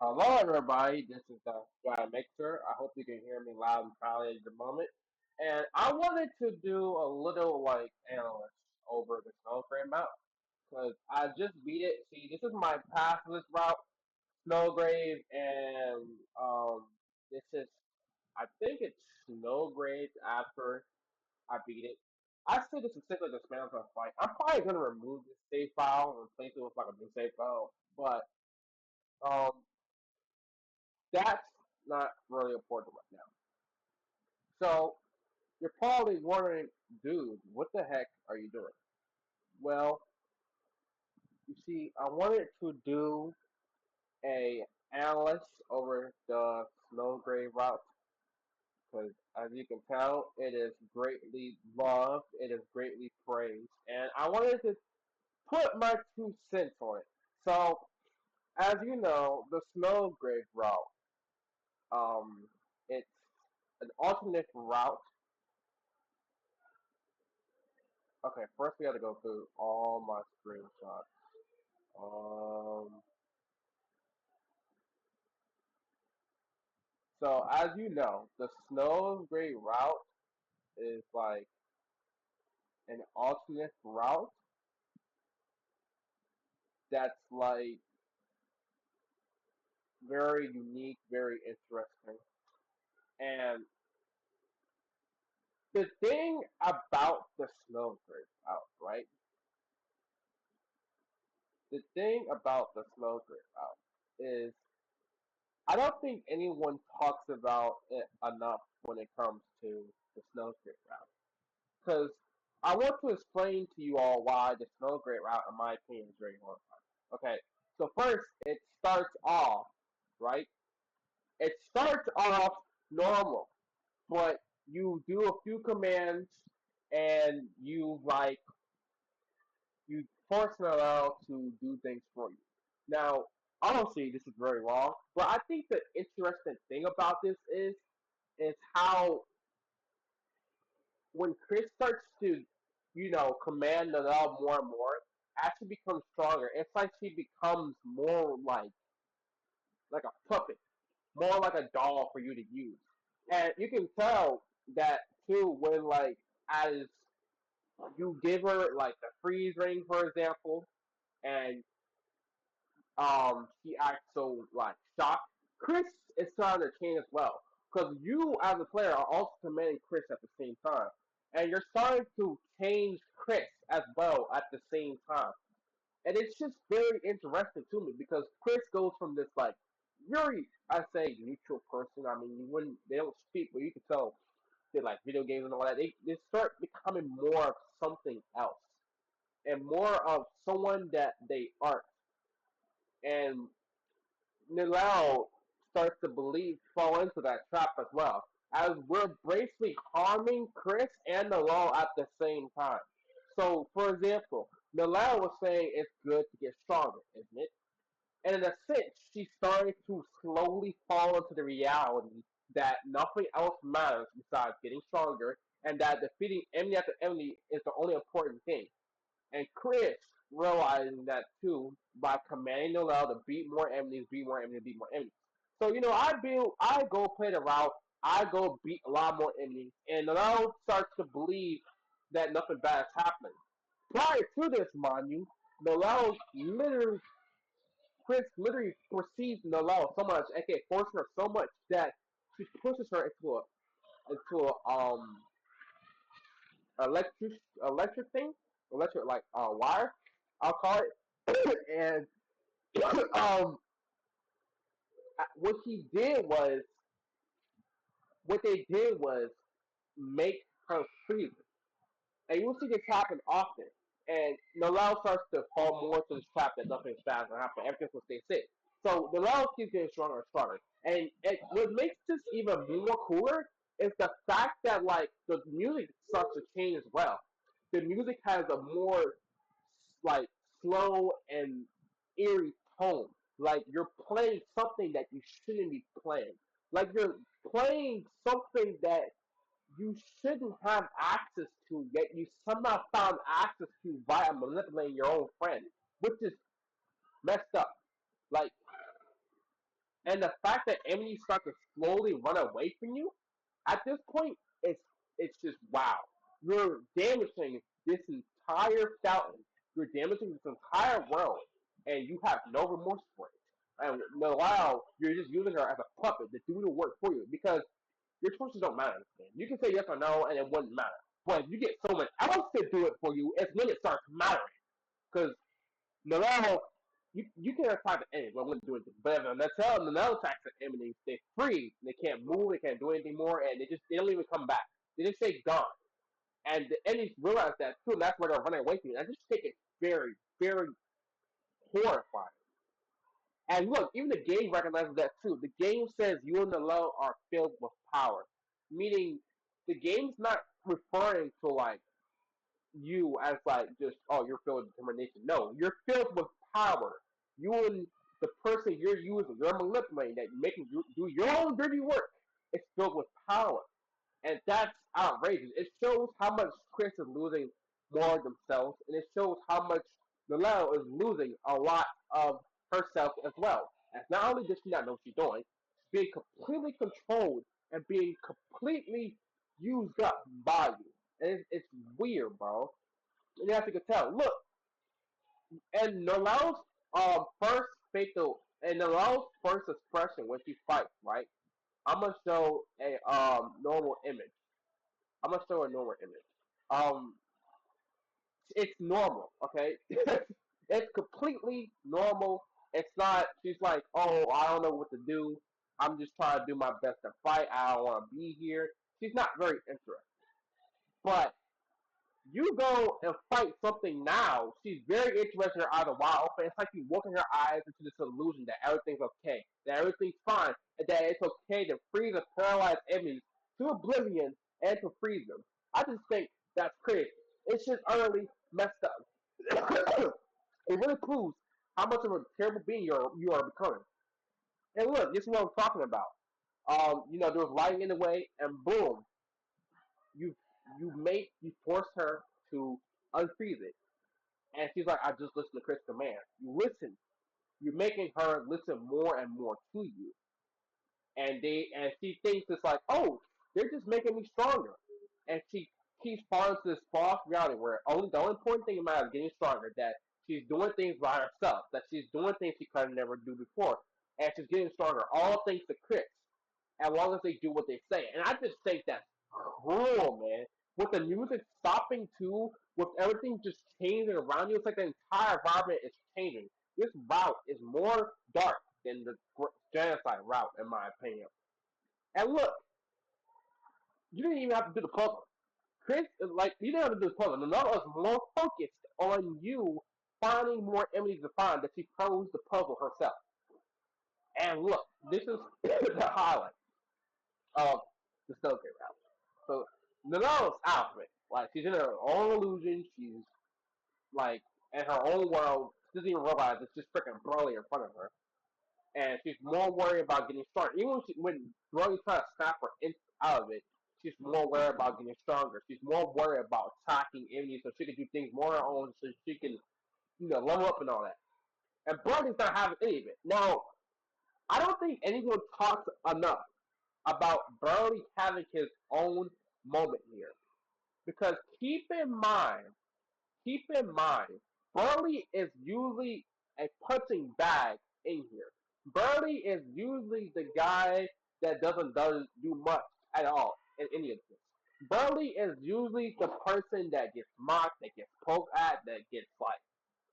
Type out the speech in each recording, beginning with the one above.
Hello, everybody. This is the guy Mixer. I hope you can hear me loud and clearly at the moment. And I wanted to do a little like analysis over the Snowgrave map because I just beat it. See, this is my pathless route, Snowgrave, and this is I think it's Snowgrave after I beat it. I still just stick with the Spanish fight. I'm probably gonna remove this save file and replace it with like a new save file, but um. That's not really important right now. So you're probably wondering, dude, what the heck are you doing? Well, you see, I wanted to do a analysis over the Snowgrave route because, as you can tell, it is greatly loved, it is greatly praised, and I wanted to put my 2 cents on it. So, as you know, the Snowgrave route, um, it's an alternate route. Okay, first we got to go through all my screenshots. Um, so as you know, the Snow Gray route is like an alternate route that's like very unique, very interesting. And the thing about the Snow Gray route, right? The thing about the Snow Gray route is I don't think anyone talks about it enough when it comes to the Snow Gray route. Because I want to explain to you all why the Snow Great route, in my opinion, is very horrifying. Okay, so first, it starts off, right? It starts off normal, but you do a few commands and you force it out to do things for you. Now, honestly, this is very wrong, but I think the interesting thing about this is how when Chris starts to, command the dog more and more, as she becomes stronger, it's like she becomes more like a puppet, more like a doll for you to use. And you can tell that too when as you give her like the freeze ring, for example, and she acts so like shocked. Chris is starting to change as well because you as a player are also commanding Chris at the same time, and you're starting to change Chris as well at the same time. And it's just very interesting to me because Chris goes from this like very, I say, neutral person. I mean, you wouldn't they don't speak, but you can tell they like video games and all that. They start becoming more of something else and more of someone that they aren't. And Nilal starts to fall into that trap as well. As we're basically harming Chris and Nilal at the same time. So, for example, Nilal was saying it's good to get stronger, isn't it? And in a sense, she's starting to slowly fall into the reality that nothing else matters besides getting stronger, and that defeating enemy after enemy is the only important thing. And Chris realizing that too by commanding Noel to beat more enemies, beat more enemies, beat more enemies. So I go play the route, I go beat a lot more enemies, and Noel starts to believe that nothing bad is happening. Prior to this, mind you, Noel literally Chris literally perceives Noel so much, aka forces her so much that she pushes her into a electric thing, electric like wire, I'll call it. And um, what he did was what they did was make her freeze. And you'll see this happen often. And Noel starts to fall more to this trap that nothing's bad going to happen. Everything will stay safe. So Noel keeps getting stronger and stronger. And what makes this even more cooler is the fact that like the music starts to change as well. The music has a more like slow and eerie tone. Like you're playing something that you shouldn't be playing. Like you're playing something that you shouldn't have access to, yet you somehow found access to via manipulating your own friend, which is messed up. Like And the fact that enemies start to slowly run away from you, at this point, it's just wow. You're damaging this entire fountain. You're damaging this entire world, and you have no remorse for it. And meanwhile, you're just using her as a puppet to do the work for you because your choices don't matter in this game. You can say yes or no, and it wouldn't matter. But if you get someone else to do it for you, it's when it starts mattering. Because Noel, you can attack the enemy when do anything. But if Noel attacks the enemy, they free. They can't move. They can't do anything more, and they don't even come back. They just stay gone. And the enemies realize that too, and that's where they're running away from you. I just take it very, very horrifying. And look, even the game recognizes that too. The game says you and the low are filled with power, meaning the game's not referring to like you as like just you're filled with determination. No, you're filled with power. You and the person you're using, you're manipulating, that making you do your own dirty work. It's filled with power. And that's outrageous. It shows how much Chris is losing more of themselves, and it shows how much Noelle is losing a lot of herself as well. And not only does she not know what she's doing, she's being completely controlled and being completely used up by you. And it's weird, bro. And as you can tell, look, and Noelle's first fatal, and Noelle's first expression when she fights, right? I'm gonna show a normal image. I'm gonna show a normal image. Um, it's normal, okay? It's completely normal. It's not. She's like, oh, I don't know what to do. I'm just trying to do my best to fight. I don't want to be here. She's not very interested. But you go and fight something now. She's very interested in her eyes are wide open. It's like you looking her eyes into this illusion that everything's okay, that everything's fine, and that it's okay to freeze a paralyzed enemies to oblivion and to freeze them. I just think that's crazy. It's just utterly messed up. It really proves how much of a terrible being you are becoming. And look, this is what I'm talking about. There was lighting in the way, and boom, you you force her to unfreeze it. And she's like, I just listened to Chris' command. You listen. You're making her listen more and more to you. And she thinks it's like, oh, they're just making me stronger. And she keeps falling to this false reality where the only important thing about is getting stronger, that she's doing things by herself, that she's doing things she could never do before. And she's getting stronger, all thanks to Chris, as long as they do what they say. And I just think that's cruel, man. With the music stopping too, with everything just changing around you, it's like the entire environment is changing. This route is more dark than the genocide route, in my opinion. And look, you didn't even have to do the puzzle. Chris, like, you didn't have to do the puzzle. The novel is more focused on you finding more enemies to find that she posed the puzzle herself. And look, this is the highlight of the Snowgrave route. So, Nanalo's outfit, like, she's in her own illusion. She's, like, in her own world. She doesn't even realize it's just freaking Broly in front of her. And she's more worried about getting stronger. Even when Broly tries to snap her out of it, she's more worried about getting stronger. She's more worried about attacking enemies so she can do things more on her own, so she can, level up and all that. And Broly's not having any of it. Now, I don't think anyone talks enough about Broly having his own moment here. Because keep in mind, Burley is usually a punching bag in here. Burley is usually the guy that doesn't do much at all in any of this. Burley is usually the person that gets mocked, that gets poked at, that gets like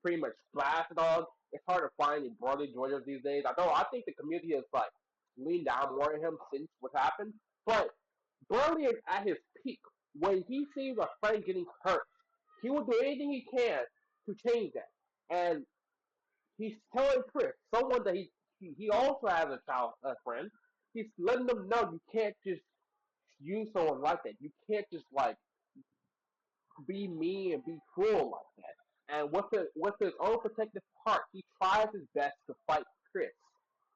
pretty much blasted on. It's hard to find any Burley joiners these days. I know I think the community has like leaned down more on him since what happened, but Burley is at his peak when he sees a friend getting hurt. He will do anything he can to change that. And he's telling Chris, someone that he also has a friend, he's letting them know you can't just use someone like that. You can't just like be mean and be cruel like that. And with his own protective heart, he tries his best to fight Chris.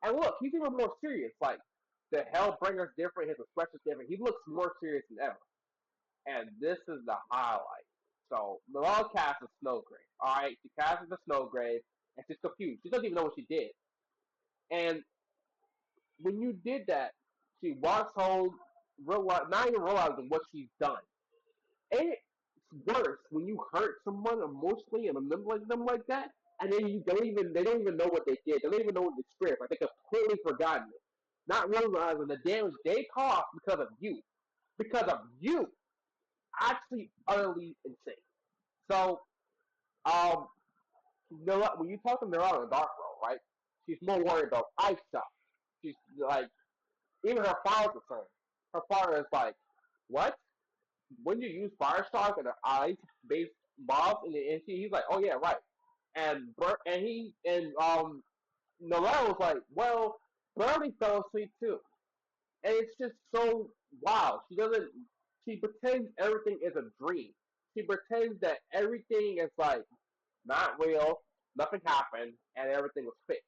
And look, he's even more serious. Like the Hellbringer's different, his expression's different. He looks more serious than ever. And this is the highlight. So Malone casts a Snowgrave. Alright, she casts the Snowgrave and she's confused. She doesn't even know what she did. And when you did that, she walks home, not even realizing what she's done. And it's worse when you hurt someone emotionally and manipulate them like that, and then they don't even know what they did. They don't even know what they experienced. Like they completely forgotten it, not realizing the damage they caused because of you, actually utterly insane. So, um, when you talk to Neuron in the dark world, right? She's more worried about ice stuff. She's like, even her father's concerned. Her father is like, what? When you use fire shock and ice-based mobs in the NC, he's like, oh yeah, right. And he and Noelle was like, well, Birdie fell asleep too, and it's just so wow. She doesn't. She pretends everything is a dream. She pretends that everything is like not real, nothing happened, and everything was fake.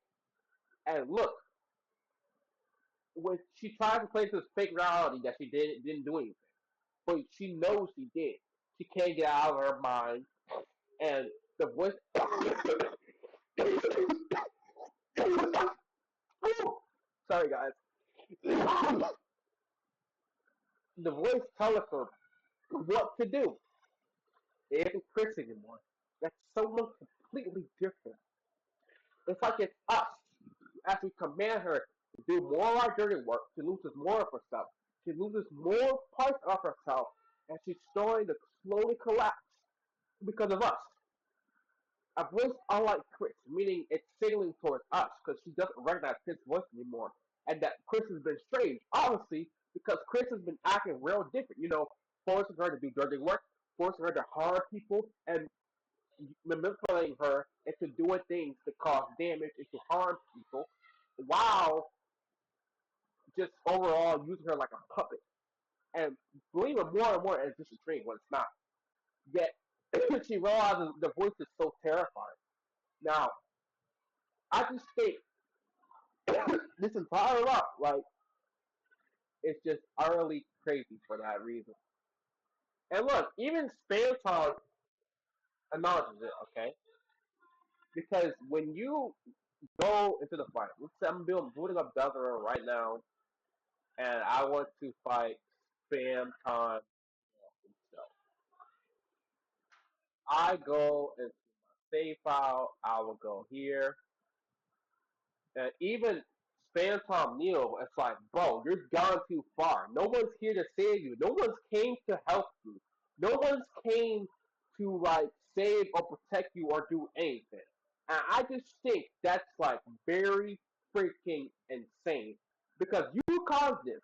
And look, when she tries to play this fake reality that she didn't do anything, but she knows she did. She can't get out of her mind, and the voice. Sorry, guys. The voice tells her what to do. It isn't Chris anymore. That's someone completely different. It's like it's us. As we command her to do more of our dirty work, she loses more of herself. She loses more parts of herself, and she's starting to slowly collapse because of us. A voice unlike Chris, meaning it's signaling towards us because she doesn't recognize Chris' voice anymore. And that Chris has been strange, obviously, because Chris has been acting real different, forcing her to do dirty work, forcing her to harm people, and manipulating her into doing things to cause damage and to harm people, while just overall using her like a puppet. And believing more and more it's just a dream when it's not. Yet, she realizes the voice is so terrifying. Now, I just think this entire lot, like, it's just utterly crazy for that reason. And look, even Spamton acknowledges it, okay? Because when you go into the fight, let's say I'm building up Deltarune right now, and I want to fight Spamton himself. I go into my save file, I will go here, and even Spam Tom Neal, it's like, bro, you're gone too far. No one's here to save you. No one's came to help you. No one's came to like save or protect you or do anything. And I just think that's like very freaking insane because you caused this.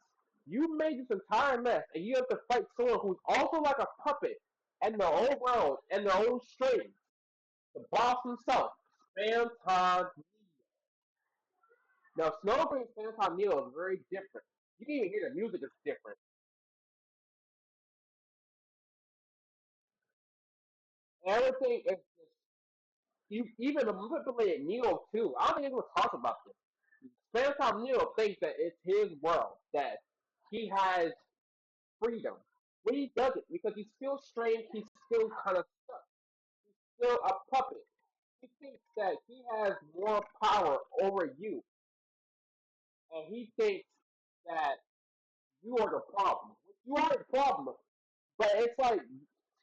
You made this entire mess, and you have to fight someone who's also like a puppet and their own world and their own strings. The boss himself, Spam Tom. Now, Snowflake and Phantom Neil is very different. You can even hear the music is different. Everything is just you even the manipulated Neo too. I don't think anyone talks about this. Phantom Neo thinks that it's his world, that he has freedom. When he doesn't, because he's still strange, he's still kind of stuck. He's still a puppet. He thinks that he has more power over you, and he thinks that you are the problem. You are the problem. But it's like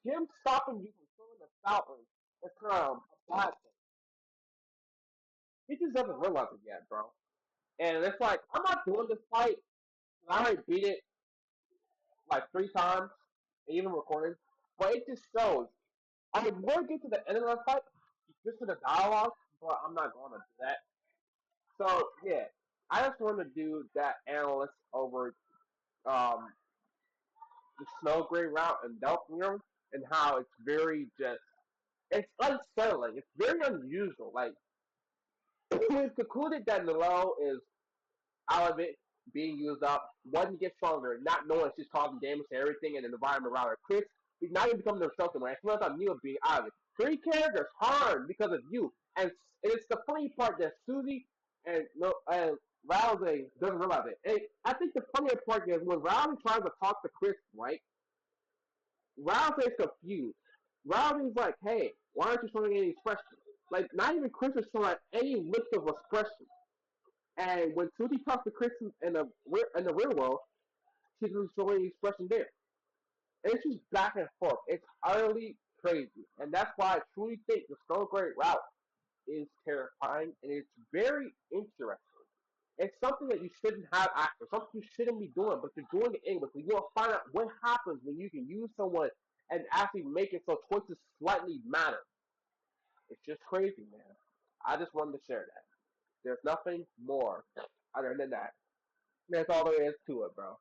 him stopping you from filling the fountain is kind of a bad thing. He just doesn't realize it yet, bro. And it's like I'm not doing this fight. I already beat it like 3 times, even recorded. But it just shows. I would more get to the end of the fight, just to the dialogue, but I'm not going to do that. So yeah, I just want to do that analyst over um, the Snowgrave route and Deltarune and how it's very just it's unsettling. It's very unusual. Like we've concluded that Noelle is out of it, being used up. One gets stronger, not knowing she's causing damage to everything in the environment around her. Chris, not even becoming themselves anymore. I feel like Neil being out of it. 3 characters harmed because of you, and it's the funny part that Susie and Rousey doesn't realize it. And I think the funnier part is when Rousey tries to talk to Chris, right? Rousey's confused. Rousey's like, "Hey, why aren't you showing any expression?" Like, not even Chris is showing any lift of expression. And when Susie talks to Chris in the real world, she doesn't show any expression there. And it's just back and forth. It's utterly crazy. And that's why I truly think the Snowgrave route is terrifying and it's very interesting. It's something that you shouldn't have after, something you shouldn't be doing, but you're doing it anyway. So you'll find out what happens when you can use someone and actually make it so choices slightly matter. It's just crazy, man. I just wanted to share that. There's nothing more other than that. That's all there is to it, bro.